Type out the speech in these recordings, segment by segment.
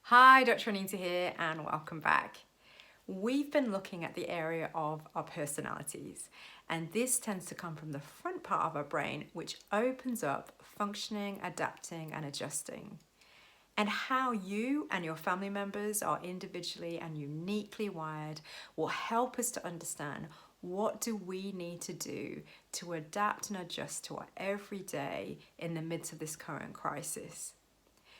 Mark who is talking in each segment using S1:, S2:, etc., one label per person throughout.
S1: Hi, Dr. Anita here, and welcome back. We've been looking at the area of our personalities, and this tends to come from the front part of our brain, which opens up functioning, adapting, and adjusting. And how you and your family members are individually and uniquely wired will help us to understand what do we need to do to adapt and adjust to our everyday in the midst of this current crisis.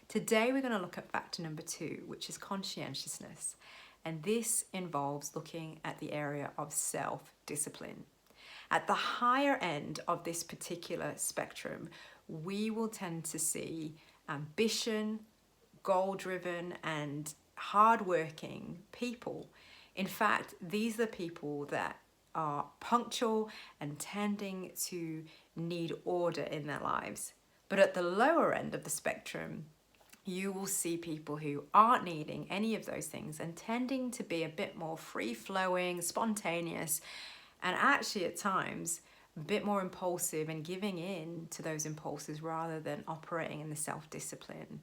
S1: Today we're going to look at factor number 2, which is conscientiousness. And this involves looking at the area of self-discipline. At the higher end of this particular spectrum, we will tend to see ambition, goal-driven and hard-working people. In fact, these are the people that are punctual and tending to need order in their lives. But at the lower end of the spectrum, you will see people who aren't needing any of those things and tending to be a bit more free-flowing, spontaneous, and actually at times a bit more impulsive and giving in to those impulses rather than operating in the self-discipline.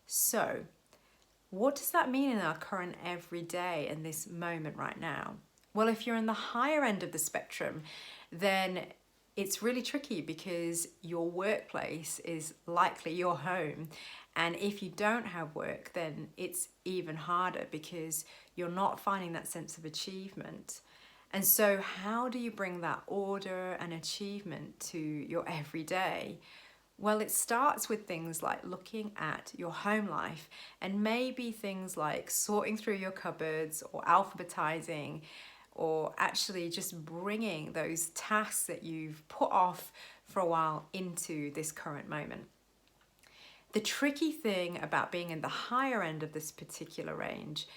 S1: So, what does that mean in our current everyday in this moment right now? Well, if you're in the higher end of the spectrum, then it's really tricky because your workplace is likely your home. And if you don't have work, then it's even harder because you're not finding that sense of achievement. And so how do you bring that order and achievement to your everyday? Well, it starts with things like looking at your home life and maybe things like sorting through your cupboards or alphabetizing, or actually just bringing those tasks that you've put off for a while into this current moment. The tricky thing about being in the higher end of this particular range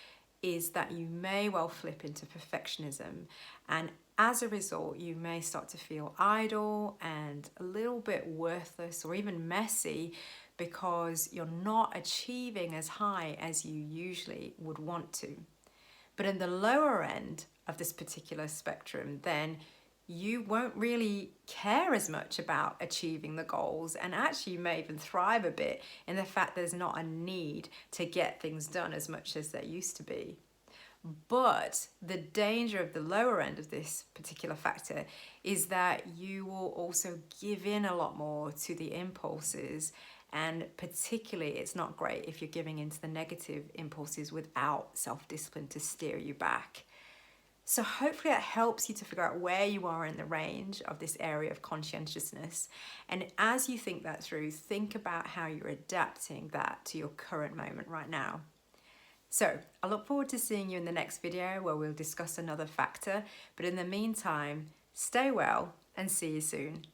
S1: is that you may well flip into perfectionism, and as a result you may start to feel idle and a little bit worthless or even messy because you're not achieving as high as you usually would want to. But in the lower end of this particular spectrum, then you won't really care as much about achieving the goals, and actually you may even thrive a bit in the fact there's not a need to get things done as much as there used to be. But the danger of the lower end of this particular factor is that you will also give in a lot more to the impulses, and particularly it's not great if you're giving into the negative impulses without self-discipline to steer you back. So hopefully that helps you to figure out where you are in the range of this area of conscientiousness. And as you think that through, think about how you're adapting that to your current moment right now. So I look forward to seeing you in the next video where we'll discuss another factor. But in the meantime, stay well and see you soon.